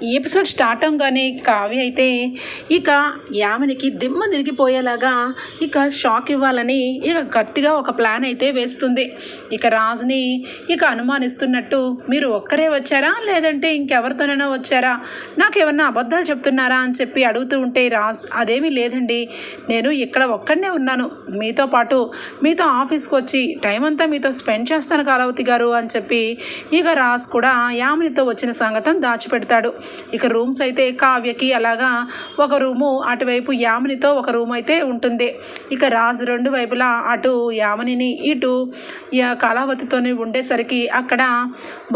ఈ episode start అవగానే కావ్య అయితే ఇక యామినికి దిమ్మ తిరిగిపోయేలాగా ఇక షాక్ ఇవ్వాలని ఇక గట్టిగా ఒక ప్లాన్ అయితే వేస్తుంది. ఇక రాజుని ఇక అనుమానిస్తున్నట్టు, మీరు ఒక్కరే వచ్చారా లేదంటే ఇంకెవరితోనైనా వచ్చారా, నాకేమన్నా అబద్ధాలు చెప్తున్నారా అని చెప్పి అడుగుతూ ఉంటే రాజ్ అదేమీ లేదండి, నేను ఇక్కడ ఒక్కడనే ఉన్నాను, మీతో పాటు మీతో ఆఫీస్కి వచ్చి టైం అంతా మీతో స్పెండ్ చేస్తాను కళావతి గారు అని చెప్పి ఇక రాజ్ కూడా యామినితో వచ్చిన సంగతం దాచిపెడతాడు. ఇక రూమ్స్ అయితే కావ్యకి అలాగా ఒక రూము, అటువైపు యామినితో ఒక రూమ్ అయితే ఉంటుంది. ఇక రాజు రెండు వైపులా అటు యామినిని ఇటు కళావతితోని ఉండేసరికి అక్కడ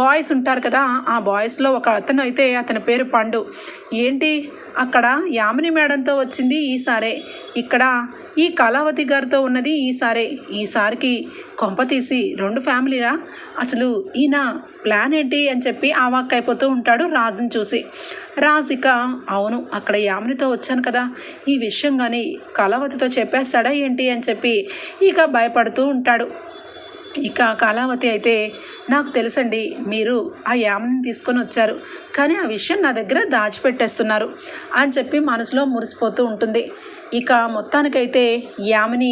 బాయ్స్ ఉంటారు కదా, ఆ బాయ్స్లో ఒక అతను అయితే అతని పేరు పండు. ఏంటి అక్కడ యామిని మేడంతో వచ్చింది ఈసారే, ఇక్కడ ఈ కళావతి గారితో ఉన్నది ఈసారికి కొంప తీసి రెండు ఫ్యామిలీలా, అసలు ఈయన ప్లాన్ ఏంటి అని చెప్పి ఆవాక్కైపోతూ ఉంటాడు రాజుని చూసి. రాజు ఇక అవును అక్కడ యామినితో వచ్చాను కదా, ఈ విషయం కానీ కళావతితో చెప్పేస్తాడా ఏంటి అని చెప్పి ఇక భయపడుతూ ఉంటాడు. ఇక కళావతి అయితే నాకు తెలుసండి, మీరు ఆ యామిని తీసుకొని వచ్చారు, కానీ ఆ విషయం నా దగ్గర దాచిపెట్టేస్తున్నారు అని చెప్పి మనసులో మురిసిపోతూ ఉంటుంది. ఇక మొత్తానికైతే యామిని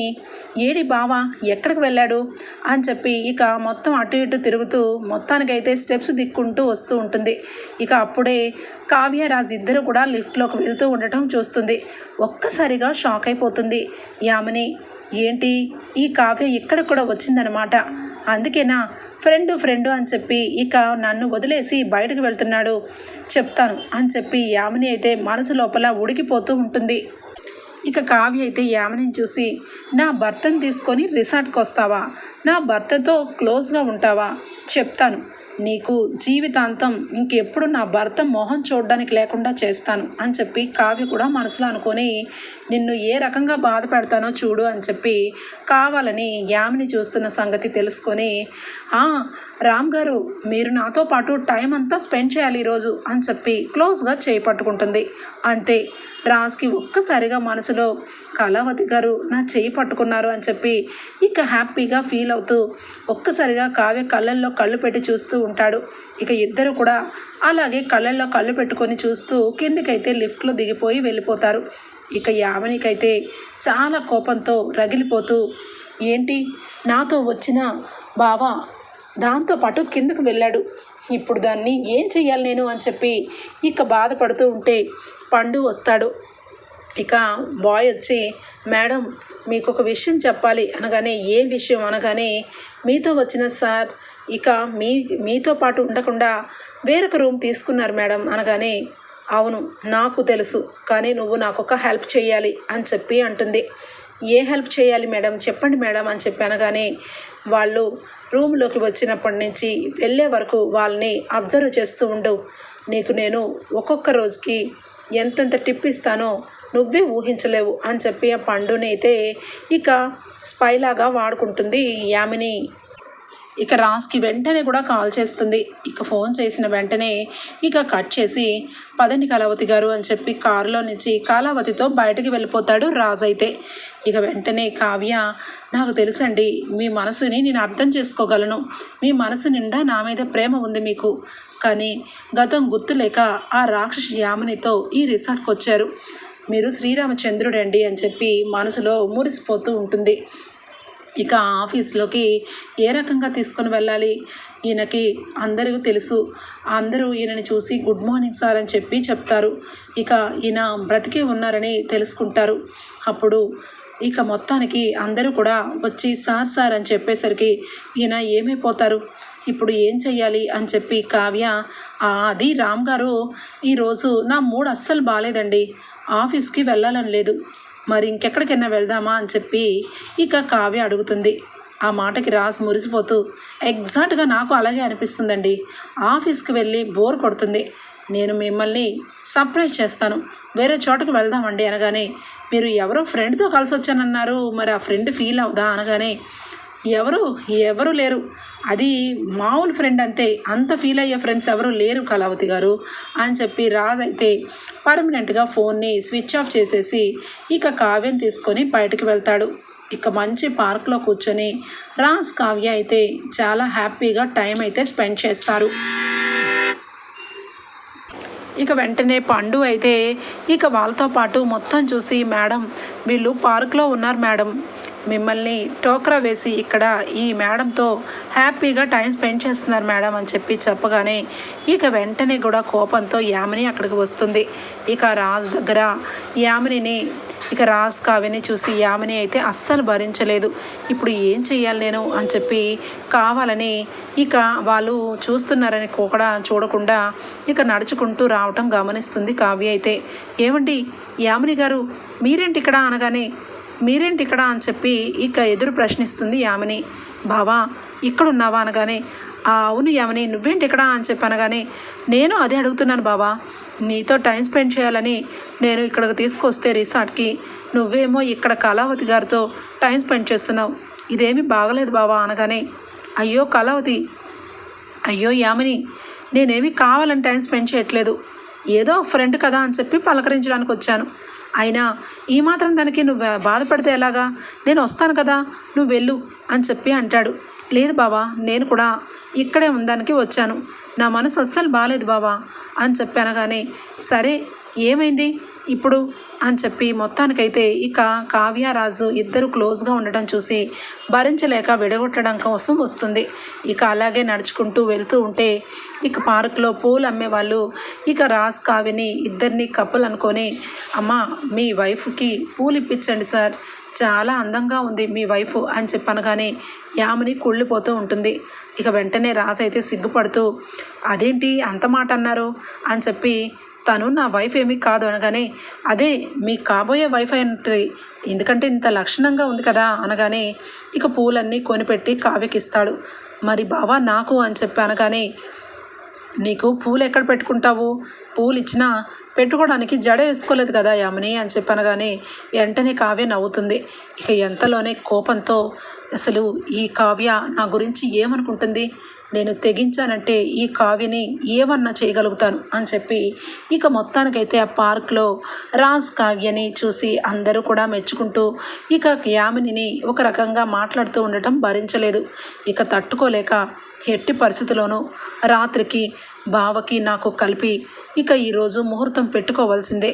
ఏడి బావా ఎక్కడికి వెళ్ళాడు అని చెప్పి ఇక మొత్తం అటు ఇటు తిరుగుతూ మొత్తానికైతే స్టెప్స్ దిక్కుంటూ వస్తూ ఉంటుంది. ఇక అప్పుడే కావ్య రాజు ఇద్దరు కూడా లిఫ్ట్లోకి వెళ్తూ ఉండటం చూస్తుంది. ఒక్కసారిగా షాక్ అయిపోతుంది యామిని, ఏంటి ఈ కావ్య ఇక్కడ కూడా వచ్చిందనమాట, అందుకేనా ఫ్రెండు అని చెప్పి ఇక నన్ను వదిలేసి బయటకు వెళ్తున్నాడు, చెప్తాను అని చెప్పి యామిని అయితే మనసు లోపల ఉడికిపోతూ ఉంటుంది. ఇక కావ్య అయితే యామినిని చూసి, నా భర్తను తీసుకొని రిసార్ట్కి వస్తావా, నా భర్తతో క్లోజ్గా ఉంటావా, చెప్తాను నీకు జీవితాంతం ఇంకెప్పుడు నా భర్త మొహం చూడడానికి లేకుండా చేస్తాను అని చెప్పి కావ్య కూడా మనసులో అనుకొని, నిన్ను ఏ రకంగా బాధ పెడతానో చూడు అని చెప్పి కావాలని యామిని చూస్తున్న సంగతి తెలుసుకొని, రామ్ గారు మీరు నాతో పాటు టైం అంతా స్పెండ్ చేయాలి ఈరోజు అని చెప్పి క్లోజ్గా చేపట్టుకుంటుంది. అంతే రాజ్కి ఒక్కసారిగా మనసులో కళావతి గారు నా చేయి పట్టుకున్నారు అని చెప్పి ఇక హ్యాపీగా ఫీల్ అవుతూ ఒక్కసారిగా కావ్య కళ్ళల్లో కళ్ళు పెట్టి చూస్తూ ఉంటాడు. ఇక ఇద్దరు కూడా అలాగే కళ్ళల్లో కళ్ళు పెట్టుకొని చూస్తూ కిందికైతే లిఫ్ట్లో దిగిపోయి వెళ్ళిపోతారు. ఇక యామినికైతే చాలా కోపంతో రగిలిపోతూ, ఏంటి నాతో వచ్చిన బావ దాంతోపాటు కిందకు వెళ్ళాడు, ఇప్పుడు దాన్ని ఏం చెయ్యాలి నేను అని చెప్పి ఇక బాధపడుతూ ఉంటే పండు వస్తాడు. ఇక బాయ్ వచ్చి, మేడం మీకు ఒక విషయం చెప్పాలి అనగానే, ఏ విషయం అనగానే, మీతో వచ్చిన సార్ ఇక మీతో పాటు ఉండకుండా వేరొక రూమ్ తీసుకున్నారు మేడం అనగానే, అవును నాకు తెలుసు, కానీ నువ్వు నాకు ఒక హెల్ప్ చేయాలి అని చెప్పి అంటుంది. ఏ హెల్ప్ చేయాలి మేడం, చెప్పండి మేడం అని చెప్పి అనగానే, వాళ్ళు రూమ్లోకి వచ్చినప్పటి నుంచి వెళ్ళే వరకు వాళ్ళని అబ్జర్వ్ చేస్తూ ఉండు, నీకు నేను ఒక్కొక్క రోజుకి ఎంతెంత టిప్ ఇస్తానో నువ్వే ఊహించలేవు అని చెప్పి ఆ పండుని అయితే ఇక స్పైలాగా వాడుకుంటుంది యామిని. ఇక రాజ్కి వెంటనే కూడా కాల్ చేస్తుంది. ఇక ఫోన్ చేసిన వెంటనే ఇక కట్ చేసి, పదండి కళావతి గారు అని చెప్పి కారులో నుంచి కళావతితో బయటికి వెళ్ళిపోతాడు రాజ్ అయితే. ఇక వెంటనే కావ్య, నాకు తెలుసండి మీ మనసుని నేను అర్థం చేసుకోగలను, మీ మనసు నిండా నా మీద ప్రేమ ఉంది మీకు, కానీ గతం గుర్తులేక ఆ రాక్షసి యామినితో ఈ రిసార్ట్కి వచ్చారు, మీరు శ్రీరామచంద్రుడండి అని చెప్పి మనసులో మురిసిపోతూ ఉంటుంది. ఇక ఆఫీస్లోకి ఏ రకంగా తీసుకొని వెళ్ళాలి, ఈయనకి అందరికీ తెలుసు, అందరూ ఈయనని చూసి గుడ్ మార్నింగ్ సార్ అని చెప్పి చెప్తారు, ఇక ఈయన బ్రతికే ఉన్నారని తెలుసుకుంటారు. అప్పుడు ఇక మొత్తానికి అందరూ కూడా వచ్చి సార్ అని చెప్పేసరికి ఈయన ఏమైపోతారు, ఇప్పుడు ఏం చెయ్యాలి అని చెప్పి కావ్య, అది రామ్ గారు ఈరోజు నా మూడ్ అస్సలు బాగాలేదండి, ఆఫీస్కి వెళ్ళాలని లేదు, మరి ఇంకెక్కడికైనా వెళ్దామా అని చెప్పి ఇక కావ్య అడుగుతుంది. ఆ మాటకి రాజ్ మురిసిపోతూ, ఎగ్జాక్ట్గా నాకు అలాగే అనిపిస్తుందండి, ఆఫీస్కి వెళ్ళి బోర్ కొడుతుంది, నేను మిమ్మల్ని సర్ప్రైజ్ చేస్తాను, వేరే చోటకు వెళ్దామండి అనగానే, మీరు ఎవరో ఫ్రెండ్తో కలిసి వచ్చానన్నారు, మరి ఆ ఫ్రెండ్ ఫీల్ అవుదా అనగానే, ఎవరు లేరు, అది మామూలు ఫ్రెండ్ అంతే, అంత ఫీల్ అయ్యే ఫ్రెండ్స్ ఎవరు లేరు కళావతి గారు అని చెప్పి రాజ్ అయితే పర్మనెంట్గా ఫోన్ని స్విచ్ ఆఫ్ చేసేసి ఇక కావ్యం తీసుకొని బయటకు వెళ్తాడు. ఇక మంచి పార్క్లో కూర్చొని రాజ్ కావ్య అయితే చాలా హ్యాపీగా టైం అయితే స్పెండ్ చేస్తారు. ఇక వెంటనే పండు అయితే ఇక వాళ్ళతో పాటు మొత్తం చూసి, మేడం వీళ్ళు పార్కులో ఉన్నారు మేడం, మిమ్మల్ని టోక్రా వేసి ఇక్కడ ఈ మేడంతో హ్యాపీగా టైం స్పెండ్ చేస్తున్నారు మేడం అని చెప్పగానే ఇక వెంటనే కూడా కోపంతో యామిని అక్కడికి వస్తుంది. ఇక రాజ్ దగ్గర యామినిని ఇక రాజ్ కావ్యని చూసి యామిని అయితే అస్సలు భరించలేదు. ఇప్పుడు ఏం చెయ్యాలి నేను అని చెప్పి కావాలని ఇక వాళ్ళు చూస్తున్నారని కూడా చూడకుండా ఇక నడుచుకుంటూ రావటం గమనిస్తుంది కావ్య అయితే. ఏమండి యామిని గారు మీరేంటి ఇక్కడ అనగానే, మీరేంటి ఇక్కడ అని చెప్పి ఇక ఎదురు ప్రశ్నిస్తుంది యామిని. బావా ఇక్కడున్నావా అనగానే, అవును యామిని నువ్వేంటి ఇక్కడ అని చెప్పి అనగానే, నేను అదే అడుగుతున్నాను బావా, నీతో టైం స్పెండ్ చేయాలని నేను ఇక్కడికి తీసుకొస్తే రిసార్ట్కి, నువ్వేమో ఇక్కడ కళావతి గారితో టైం స్పెండ్ చేస్తున్నావు, ఇదేమీ బాగలేదు బావా అనగానే, అయ్యో కళావతి, అయ్యో యామిని నేనేమి కావాలని టైం స్పెండ్ చేయట్లేదు, ఏదో ఫ్రెండ్ కదా అని చెప్పి పలకరించడానికి వచ్చాను, అయినా ఈ మాత్రం దానికి నువ్వు బాధపడితే ఎలాగా, నేను వస్తాను కదా నువ్వు వెళ్ళు అని చెప్పి అంటాడు. లేదు బావా నేను కూడా ఇక్కడే ఉందానికి వచ్చాను, నా మనసు అస్సలు బాగాలేదు బావా అని చెప్పి అనగానే, సరే ఏమైంది ఇప్పుడు అని చెప్పి మొత్తానికైతే ఇక కావ్య రాజు ఇద్దరు క్లోజ్గా ఉండటం చూసి భరించలేక విడగొట్టడం కోసం వస్తుంది. ఇక అలాగే నడుచుకుంటూ వెళ్తూ ఉంటే ఇక పార్కులో పూలు అమ్మే వాళ్ళు ఇక రాజ్ కావ్యని ఇద్దరిని కప్పులు అనుకొని, అమ్మ మీ వైఫ్కి పూలు ఇప్పించండి సార్, చాలా అందంగా ఉంది మీ వైఫ్ అని చెప్పనగానే యామిని కుళ్ళిపోతూ ఉంటుంది. ఇక వెంటనే రాజు అయితే సిగ్గుపడుతూ, అదేంటి అంత మాట అన్నారు అని చెప్పి, తను నా వైఫ్ ఏమీ కాదు అనగానే, అదే మీ కాబోయే వైఫ్ అయి ఉంటుంది, ఎందుకంటే ఇంత లక్షణంగా ఉంది కదా అనగానే ఇక పూలన్నీ కొనిపెట్టి కావ్యకి ఇస్తాడు. మరి బావా నాకు అని చెప్పి అనగానే, నీకు పూలు ఎక్కడ పెట్టుకుంటావు, పూలు ఇచ్చినా పెట్టుకోవడానికి జడ వేసుకోలేదు కదా యామిని అని చెప్పి అనగానే వెంటనే కావ్య నవ్వుతుంది. ఇక ఎంతలోనే కోపంతో, అసలు ఈ కావ్య నా గురించి ఏమనుకుంటుంది, నేను తెగించానంటే ఈ కావ్యని ఏమన్నా చేయగలుగుతాను అని చెప్పి ఇక మొత్తానికైతే ఆ పార్క్లో రాజ్ కావ్యని చూసి అందరూ కూడా మెచ్చుకుంటూ ఇక యామినిని ఒక రకంగా మాట్లాడుతూ ఉండటం భరించలేదు. ఇక తట్టుకోలేక ఎట్టి పరిస్థితుల్లోనూ రాత్రికి బావకి నాకు కలిపి ఇక ఈరోజు ముహూర్తం పెట్టుకోవాల్సిందే,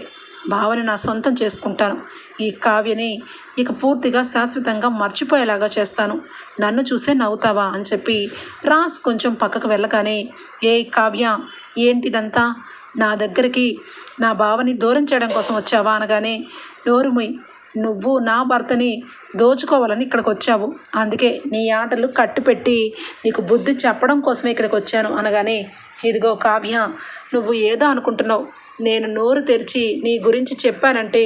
భావని నా సొంతం చేసుకుంటాను, ఈ కావ్యని ఇక పూర్తిగా శాశ్వతంగా మర్చిపోయేలాగా చేస్తాను, నన్ను చూసే నవ్వుతావా అని చెప్పి రాజ్ కొంచెం పక్కకు వెళ్ళగానే, ఏ కావ్య ఏంటిదంతా, నా దగ్గరికి నా భావని దూరం చేయడం కోసం వచ్చావా అనగానే, నోరుముయ్, నువ్వు నా భర్తని దోచుకోవాలని ఇక్కడికి వచ్చావు, అందుకే నీ ఆటలు కట్టుపెట్టి నీకు బుద్ధి చెప్పడం కోసమే ఇక్కడికి వచ్చాను అనగానే, ఇదిగో కావ్య నువ్వు ఏదో అనుకుంటున్నావు, నేను నోరు తెరిచి నీ గురించి చెప్పానంటే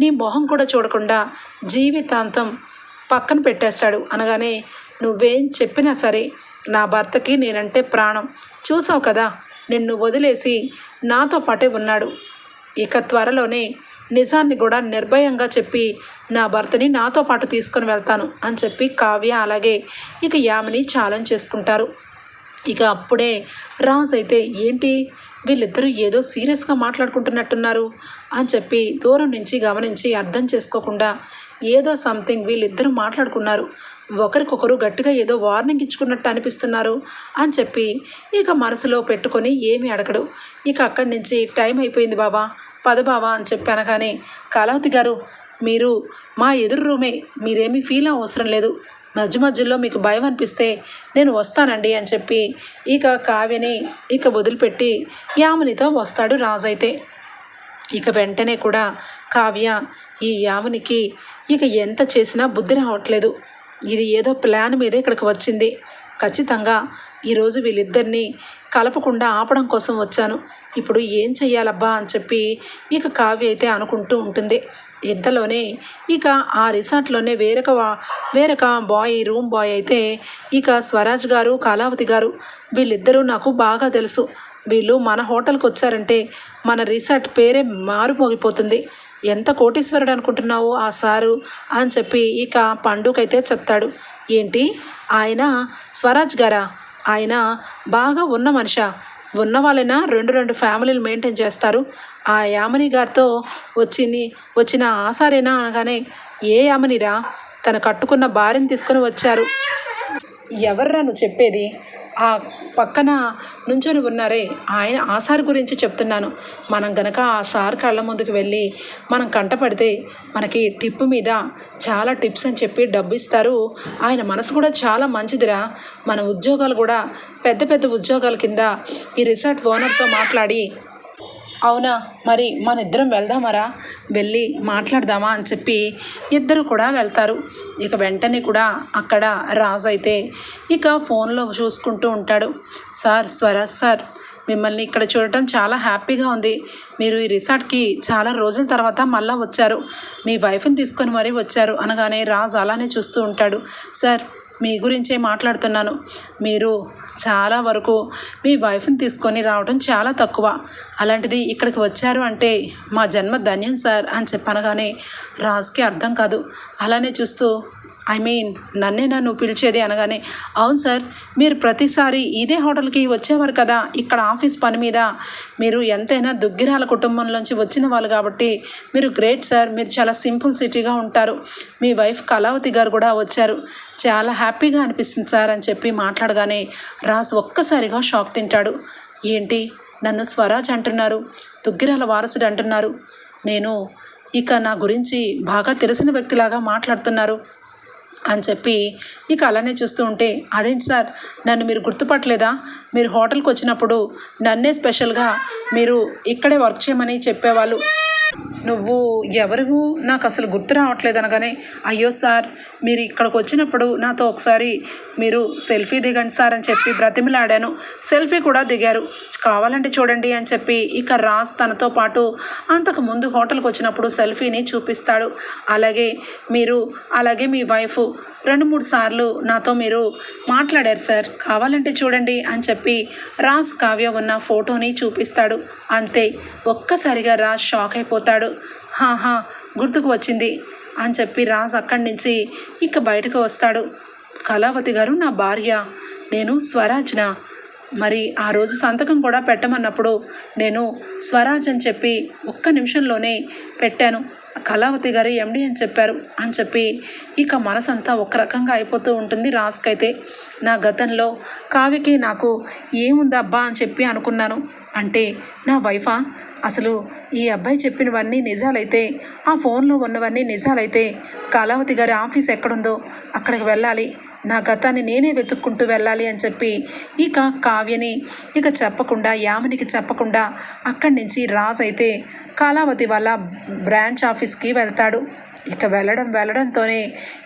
నీ మొహం కూడా చూడకుండా జీవితాంతం పక్కన పెట్టేస్తాడు అనగానే, నువ్వేం చెప్పినా సరే నా భర్తకి నేనంటే ప్రాణం, చూసావు కదా నిన్ను వదిలేసి నాతో పాటే ఉన్నాడు, ఇక త్వరలోనే నిజాన్ని కూడా నిర్భయంగా చెప్పి నా భర్తని నాతో పాటు తీసుకొని వెళ్తాను అని చెప్పి కావ్య అలాగే ఇక యామిని ఛాలెంజ్ చేసుకుంటారు. ఇక అప్పుడే రాజ్ అయితే, ఏంటి వీళ్ళిద్దరూ ఏదో సీరియస్గా మాట్లాడుకుంటున్నట్టున్నారు అని చెప్పి దూరం నుంచి గమనించి అర్థం చేసుకోకుండా, ఏదో సంథింగ్ వీళ్ళిద్దరూ మాట్లాడుకున్నారు, ఒకరికొకరు గట్టిగా ఏదో వార్నింగ్ ఇచ్చుకున్నట్టు అనిపిస్తున్నారు అని చెప్పి ఇక మనసులో పెట్టుకొని ఏమీ అడగడు. ఇక అక్కడి నుంచి టైం అయిపోయింది బావా, పద బావా అని చెప్పి అనగానే, కళావతి గారు మీరు మా ఎదురు రూమే, మీరేమీ ఫీల్ అవసరం లేదు, మధ్య మధ్యలో మీకు భయం అనిపిస్తే నేను వస్తానండి అని చెప్పి ఇక కావ్యని ఇక వదిలిపెట్టి యామినితో వస్తాడు రాజు అయితే. ఇక వెంటనే కూడా కావ్య ఈ యామినికి ఇక ఎంత చేసినా బుద్ధి రావట్లేదు, ఇది ఏదో ప్లాన్ మీదే ఇక్కడికి వచ్చింది, ఖచ్చితంగా ఈరోజు వీళ్ళిద్దరినీ కలపకుండా ఆపడం కోసం వచ్చాను, ఇప్పుడు ఏం చెయ్యాలబ్బా అని చెప్పి ఇక కావ్య అయితే అనుకుంటూ ఉంటుంది. ఇంతలోనే ఇక ఆ రిసార్ట్లోనే వేరొక రూమ్ బాయ్ అయితే ఇక స్వరాజ్ గారు కళావతి గారు వీళ్ళిద్దరూ నాకు బాగా తెలుసు, వీళ్ళు మన హోటల్కి వచ్చారంటే మన రిసార్ట్ పేరే మారుమోగిపోతుంది, ఎంత కోటీశ్వరుడు అనుకుంటున్నావు ఆ సారు అని చెప్పి ఇక పండుకైతే చెప్తాడు. ఏంటి ఆయన స్వరాజ్ గారా, ఆయన బాగా ఉన్న మనిషా, ఉన్న వాళ్ళైనా రెండు ఫ్యామిలీలు మెయింటైన్ చేస్తారు, ఆ యామిని గారితో వచ్చిన ఆసారేనా అనగానే, ఏ యామినిరా, తను కట్టుకున్న భార్యని తీసుకొని వచ్చారు, ఎవర్రా నువ్వు చెప్పేది, ఆ పక్కన నుంచొని ఉన్నారే ఆయన ఆ సార్ గురించి చెప్తున్నాను. మనం గనక ఆ సార్ కళ్ళ ముందుకు వెళ్ళి మనం కంటపడితే మనకి టిప్ మీద చాలా టిప్స్ అని చెప్పి డబ్బు ఇస్తారు. ఆయన మనసు కూడా చాలా మంచిదిరా. మన ఉద్యోగాలు కూడా పెద్ద పెద్ద ఉద్యోగాల కింద ఈ రిసార్ట్ ఓనర్తో మాట్లాడి, అవునా మరి మన ఇద్దరం వెళ్దామరా, వెళ్ళి మాట్లాడదామా అని చెప్పి ఇద్దరు కూడా వెళ్తారు. ఇక వెంటనే కూడా అక్కడ రాజు అయితే ఇక ఫోన్లో చూసుకుంటూ ఉంటాడు. సార్ స్వరాజ్ సార్, మిమ్మల్ని ఇక్కడ చూడటం చాలా హ్యాపీగా ఉంది. మీరు ఈ రిసార్ట్కి చాలా రోజుల తర్వాత మళ్ళీ వచ్చారు, మీ వైఫ్ని తీసుకొని మరీ వచ్చారు అనగానే రాజు అలానే చూస్తూ ఉంటాడు. సార్ మీ గురించే మాట్లాడుతున్నాను. మీరు చాలా వరకు మీ వైఫ్ని తీసుకొని రావడం చాలా తక్కువ, అలాంటిది ఇక్కడికి వచ్చారు అంటే మా జన్మ ధన్యం సార్ అని చెప్పనగానే రాజుకి అర్థం కాదు. అలానే చూస్తూ నన్నేనా నువ్వు పిలిచేది అనగానే, అవును సార్, మీరు ప్రతిసారి ఇదే హోటల్కి వచ్చేవారు కదా ఇక్కడ ఆఫీస్ పని మీద. మీరు ఎంతైనా దుగ్గిరాల కుటుంబంలోంచి వచ్చిన వాళ్ళు కాబట్టి మీరు గ్రేట్ సార్. మీరు చాలా సింపుల్ సిటీగా ఉంటారు. మీ వైఫ్ కళావతి గారు కూడా వచ్చారు, చాలా హ్యాపీగా అనిపిస్తుంది సార్ అని చెప్పి మాట్లాడగానే రాజు ఒక్కసారిగా షాక్ తింటాడు. ఏంటి నన్ను స్వరాజ్ అంటున్నారు, దుగ్గిరాల వారసుడు అంటున్నారు, నేను ఇక నా గురించి బాగా తెలిసిన వ్యక్తిలాగా మాట్లాడుతున్నారు అని చెప్పి ఇక అలానే చూస్తూ ఉంటే, అదేంటి సార్ నన్ను మీరు గుర్తుపట్టలేదా? మీరు హోటల్కి వచ్చినప్పుడు నన్నే స్పెషల్గా మీరు ఇక్కడే వర్క్ చేయమని చెప్పేవాళ్ళు, నువ్వు ఎవరు నాకు అసలు గుర్తు రావట్లేదు అనగానే, అయ్యో సార్ మీరు ఇక్కడికి వచ్చినప్పుడు నాతో ఒకసారి మీరు సెల్ఫీ దిగండి సార్ అని చెప్పి బ్రతిమిలాడాను, సెల్ఫీ కూడా దిగారు, కావాలంటే చూడండి అని చెప్పి ఇక రాజ్ తనతో పాటు అంతకుముందు హోటల్కి వచ్చినప్పుడు సెల్ఫీని చూపిస్తాడు. అలాగే మీ వైఫ్ 2-3 సార్లు నాతో మీరు మాట్లాడారు సార్, కావాలంటే చూడండి అని చెప్పి రాజ్ కావ్య ఉన్న ఫోటోని చూపిస్తాడు. అంతే, ఒక్కసారిగా రాజ్ షాక్ అయిపోతాడు. హాహా గుర్తుకు వచ్చింది అని చెప్పి రాజ్ అక్కడి నుంచి ఇక బయటకు వస్తాడు. కళావతి గారు నా భార్య, నేను స్వరాజ్నా. మరి ఆ రోజు సంతకం కూడా పెట్టమన్నప్పుడు నేను స్వరాజ్ అని చెప్పి ఒక్క నిమిషంలోనే పెట్టాను, కళావతి గారు ఎండి అని చెప్పారు అని చెప్పి ఇక మనసంతా ఒక రకంగా అయిపోతూ ఉంటుంది రాజ్కైతే. నా గతంలో కావ్యకి నాకు ఏముందబ్బా అని చెప్పి అనుకున్నాను, అంటే నా వైఫా? అసలు ఈ అబ్బాయి చెప్పినవన్నీ నిజాలైతే, ఆ ఫోన్లో ఉన్నవన్నీ నిజాలైతే కళావతి గారి ఆఫీస్ ఎక్కడుందో అక్కడికి వెళ్ళాలి, నా గతాన్ని నేనే వెతుక్కుంటూ వెళ్ళాలి అని చెప్పి ఇక కావ్యని ఇక చెప్పకుండా, యామినికి చెప్పకుండా అక్కడి నుంచి రాజ్ అయితే కళావతి వాళ్ళ బ్రాంచ్ ఆఫీస్కి వెళ్తాడు. ఇక వెళ్ళడంతోనే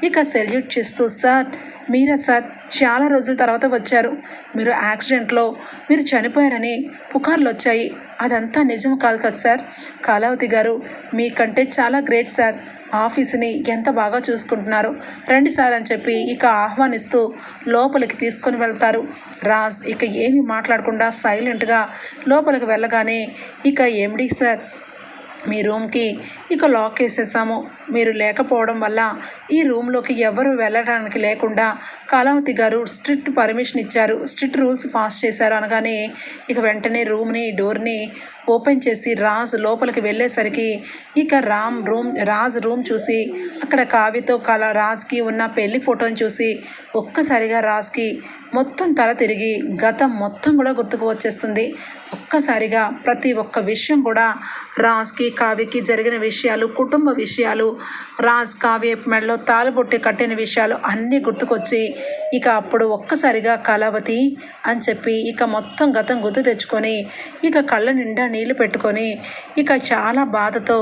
ఇక సెల్యూట్ చేస్తూ, సార్ మీరా సార్, చాలా రోజుల తర్వాత వచ్చారు, మీరు యాక్సిడెంట్లో మీరు చనిపోయారని పుకార్లు వచ్చాయి, అదంతా నిజం కాదు కదా సార్, కళావతి గారు మీకంటే చాలా గ్రేట్ సార్, ఆఫీసుని ఎంత బాగా చూసుకుంటున్నారు, రండి సార్ అని చెప్పి ఇక ఆహ్వానిస్తూ లోపలికి తీసుకొని వెళ్తారు. రాజ్ ఇక ఏమీ మాట్లాడకుండా సైలెంట్గా లోపలికి వెళ్ళగానే ఇక ఎండి సార్ మీ రూమ్కి ఇక లాక్ వేసేసాము, మీరు లేకపోవడం వల్ల ఈ రూమ్లోకి ఎవరు వెళ్ళడానికి లేకుండా కళావతి గారు స్ట్రిక్ట్ పర్మిషన్ ఇచ్చారు, స్ట్రిక్ట్ రూల్స్ పాస్ చేశారు అనగానే ఇక వెంటనే డోర్ని ఓపెన్ చేసి రాజ్ లోపలికి వెళ్ళేసరికి ఇక రాజ్ రూమ్ చూసి అక్కడ కావ్యతో రాజ్కి ఉన్న పెళ్లి ఫోటోని చూసి ఒక్కసారిగా రాజ్కి మొత్తం తల తిరిగి గతం మొత్తం కూడా గుర్తుకు వచ్చేస్తుంది. ఒక్కసారిగా ప్రతి ఒక్క విషయం కూడా రాజ్కి కావ్యకి జరిగిన విషయాలు, కుటుంబ విషయాలు, రాజ్ కావ్య మెడలో తాళబొట్టి కట్టిన విషయాలు అన్నీ గుర్తుకొచ్చి ఇక అప్పుడు ఒక్కసారిగా కళావతి అని చెప్పి ఇక మొత్తం గతం గుర్తు తెచ్చుకొని ఇక కళ్ళ నిండా నీళ్లు పెట్టుకొని ఇక చాలా బాధతో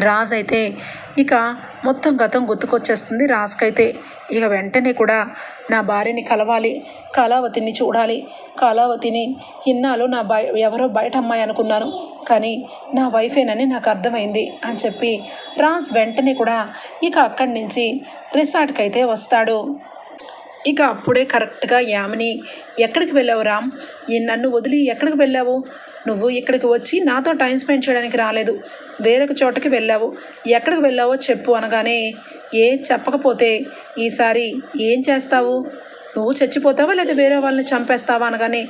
రాజ్ అయితే ఇక మొత్తం గతం గుర్తుకొచ్చేస్తుంది రాజ్కైతే. ఇక వెంటనే కూడా నా భార్యని కలవాలి, కళావతిని చూడాలి, కళావతిని ఇన్నాళ్ళు ఎవరో బయట అమ్మాయి అనుకున్నాను, కానీ నా వైఫేనని నాకు అర్థమైంది అని చెప్పి రాజ్ వెంటనే కూడా ఇక అక్కడి నుంచి రిసార్ట్కి అయితే వస్తాడు. ఇక అప్పుడే కరెక్ట్గా యామిని, ఎక్కడికి వెళ్ళావు రామ్, నన్ను వదిలి ఎక్కడికి వెళ్ళావు, నువ్వు ఇక్కడికి వచ్చి నాతో టైం స్పెండ్ చేయడానికి రాలేదు, వేరొక చోటకి వెళ్ళావు, ఎక్కడికి వెళ్ళావో చెప్పు అనగానే, చెప్పకపోతే ఈసారి ఏం చేస్తావు, నువ్వు చచ్చిపోతావా లేదా వేరే వాళ్ళని చంపేస్తావా అనగానే,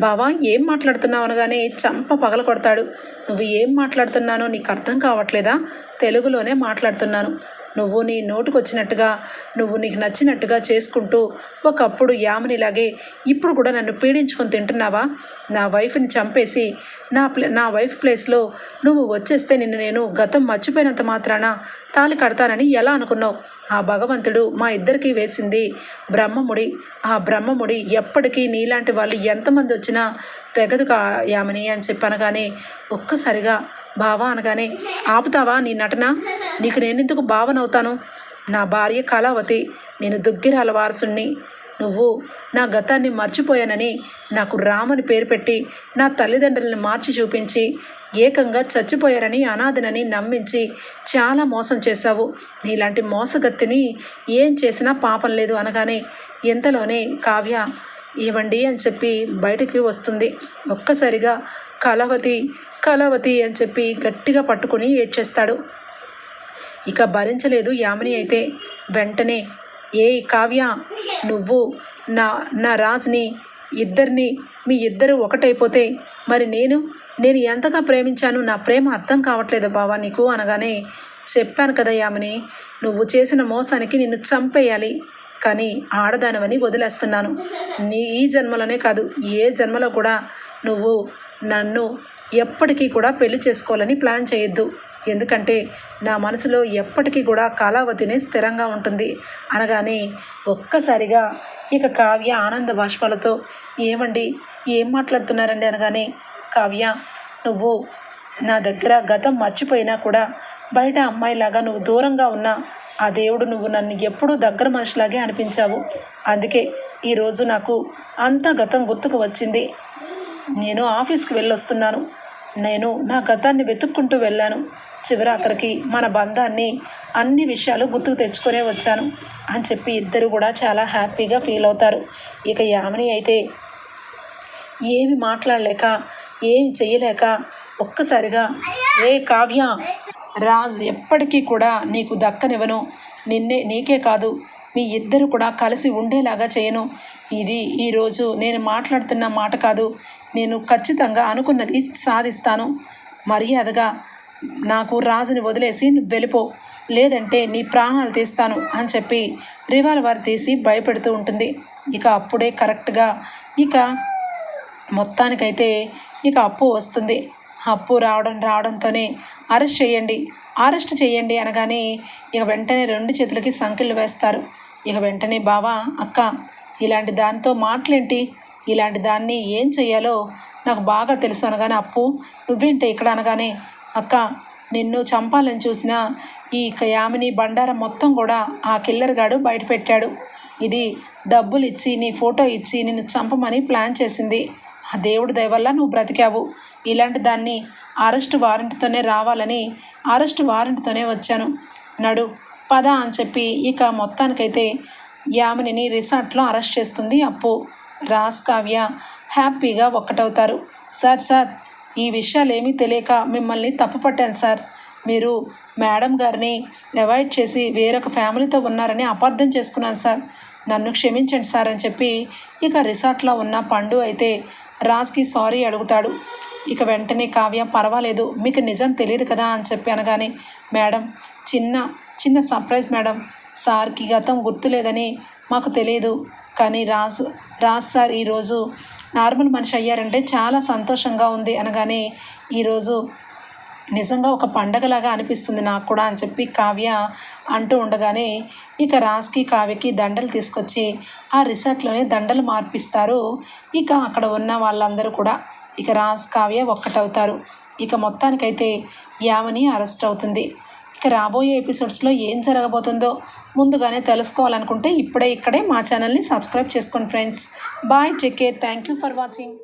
బావా ఏం మాట్లాడుతున్నావు అనగానే చంప పగల కొడతాడు. నువ్వు ఏం మాట్లాడుతున్నానో నీకు అర్థం కావట్లేదా, తెలుగులోనే మాట్లాడుతున్నాను, నువ్వు నీ నోటుకొచ్చినట్టుగా నువ్వు నీకు నచ్చినట్టుగా చేసుకుంటూ ఒకప్పుడు యామినిలాగే ఇప్పుడు కూడా నన్ను పీడించుకొని తింటున్నావా? నా వైఫ్ని చంపేసి నా వైఫ్ ప్లేస్లో నువ్వు వచ్చేస్తే నిన్ను నేను గతం మర్చిపోయినంత మాత్రాన తాళి కడతానని ఎలా అనుకున్నావు? ఆ భగవంతుడు మా ఇద్దరికీ వేసింది బ్రహ్మముడి. ఆ బ్రహ్మముడి ఎప్పటికీ నీలాంటి వాళ్ళు ఎంతమంది వచ్చినా తెగదు యామిని అని చెప్పనగానే ఒక్కసారిగా బావా అనగానే, ఆపుతావా నీ నటన? నీకు నేనెందుకు బావనవుతాను? నా భార్య కళావతి, నేను దుగ్గిరాల వారసుణ్ణి. నువ్వు నా గతాన్ని మర్చిపోయానని నాకు రామని పేరు పెట్టి నా తల్లిదండ్రులను మార్చి చూపించి ఏకంగా చచ్చిపోయారని అనాథనని నమ్మించి చాలా మోసం చేశావు. నీలాంటి మోసగత్తిని ఏం చేసినా పాపం లేదు అనగానే ఎంతలోనే కావ్య ఇవ్వండి అని చెప్పి బయటికి వస్తుంది. ఒక్కసారిగా కళావతి అని చెప్పి గట్టిగా పట్టుకుని ఏడ్చేస్తాడు. ఇక భరించలేదు యామిని అయితే వెంటనే, ఏ కావ్య, నువ్వు నా రాజ్ని మీ ఇద్దరు ఒకటైపోతే మరి నేను ఎంతగా ప్రేమించాను, నా ప్రేమ అర్థం కావట్లేదు బావా నీకు అనగానే, చెప్పాను కదా యామిని, నువ్వు చేసిన మోసానికి నిన్ను చంపేయాలి, కానీ ఆడదానవని వదిలేస్తున్నాను. ఈ జన్మలోనే కాదు ఏ జన్మలో కూడా నువ్వు నన్ను ఎప్పటికీ కూడా పెళ్లి చేసుకోవాలని ప్లాన్ చేయొద్దు. ఎందుకంటే నా మనసులో ఎప్పటికీ కూడా కళావతినే స్థిరంగా ఉంటుంది అనగానే ఒక్కసారిగా ఇక కావ్య ఆనంద బాష్పాలతో, ఏమండి ఏం మాట్లాడుతున్నారండి అనగానే, కావ్య, నువ్వు నా దగ్గర గతం మర్చిపోయినా కూడా బయట అమ్మాయిలాగా నువ్వు దూరంగా ఉన్నా ఆ దేవుడు నువ్వు నన్ను ఎప్పుడూ దగ్గర మనిషిలాగే అనిపించావు. అందుకే ఈరోజు నాకు అంత గతం గుర్తుకు వచ్చింది. నేను ఆఫీస్కి వెళ్ళొస్తున్నాను. నేను నా గతాన్ని వెతుక్కుంటూ వెళ్ళాను. చివరాఖరికి మన బంధాన్ని అన్ని విషయాలు గుర్తుకు తెచ్చుకొనే వచ్చాను అని చెప్పి ఇద్దరు కూడా చాలా హ్యాపీగా ఫీల్ అవుతారు. ఇక యామిని అయితే ఏమి మాట్లాడలేక ఏమి చెయ్యలేక ఒక్కసారిగా, ఏ కావ్య, రాజ్ ఎప్పటికీ కూడా నీకు దక్కనివ్వను. నీకే కాదు మీ ఇద్దరు కూడా కలిసి ఉండేలాగా చేయను. ఇది ఈరోజు నేను మాట్లాడుతున్న మాట కాదు. నేను ఖచ్చితంగా అనుకున్నది సాధిస్తాను. మర్యాదగా నాకు రాజుని వదిలేసి వెళ్ళిపో, లేదంటే నీ ప్రాణాలు తీస్తాను అని చెప్పి రివాల్వర్ తీసి భయపెడుతూ ఉంటుంది. ఇక అప్పుడే కరెక్ట్గా ఇక మొత్తానికైతే ఇక అప్పు వస్తుంది. అప్పు రావడంతోనే అరెస్ట్ చేయండి అనగానే ఇక వెంటనే 2 చేతులకి సంకెళ్ళు వేస్తారు. ఇక వెంటనే, బావా, అక్క, ఇలాంటి దాంతో మాటలేంటి, ఇలాంటి దాన్ని ఏం చెయ్యాలో నాకు బాగా తెలుసు అనగానే, అప్పు నువ్వేంటే ఇక్కడ అనగానే, అక్క, నిన్ను చంపాలని చూసిన ఈ యామిని బండారం మొత్తం కూడా ఆ కిల్లర్ గాడు బయట పెట్టాడు. ఇది డబ్బులు ఇచ్చి నీ ఫోటో ఇచ్చి నిన్ను చంపమని ప్లాన్ చేసింది. ఆ దేవుడి దయ వల్ల నువ్వు బ్రతికావు. ఇలాంటి దాన్ని అరెస్ట్ వారెంట్తోనే వచ్చాను. నడు పద అని చెప్పి ఇక మొత్తానికైతే యామినిని రిసార్ట్లో అరెస్ట్ చేస్తుంది అప్పు. రాజ్, కావ్య హ్యాపీగా ఒక్కటవుతారు. సార్, ఈ విషయాలు ఏమీ తెలియక మిమ్మల్ని తప్పు పట్టాను సార్. మీరు మేడం గారిని అవాయిడ్ చేసి వేరొక ఫ్యామిలీతో ఉన్నారని అపార్థం చేసుకున్నాను సార్. నన్ను క్షమించండి సార్ అని చెప్పి ఇక రిసార్ట్లో ఉన్న పండు అయితే రాజ్కి సారీ అడుగుతాడు. ఇక వెంటనే కావ్య, పర్వాలేదు, మీకు నిజం తెలియదు కదా అని చెప్పి అనగానే, మేడం, చిన్న సర్ప్రైజ్ మేడం, సార్కి గతం గుర్తులేదని మాకు తెలియదు, కానీ రాజ్ సార్ ఈరోజు నార్మల్ మనిషి అయ్యారంటే చాలా సంతోషంగా ఉంది అనగానే, ఈరోజు నిజంగా ఒక పండగలాగా అనిపిస్తుంది నాకు కూడా అని చెప్పి కావ్య అంటూ ఉండగానే ఇక రాజ్కి, కావ్యకి దండలు తీసుకొచ్చి ఆ రిసార్ట్లోనే దండలు మార్పిస్తారు. ఇక అక్కడ ఉన్న వాళ్ళందరూ కూడా ఇక రాజ్, కావ్య ఒక్కటవుతారు. ఇక మొత్తానికైతే యామిని అరెస్ట్ అవుతుంది. ఇక రాబోయే ఎపిసోడ్స్లో ఏం జరగబోతుందో ముందుగానే తెలుసుకోవాలనుకుంటే ఇక్కడే మా ఛానల్ని సబ్స్క్రైబ్ చేసుకోండి friends. Bye, take care, thank you for watching.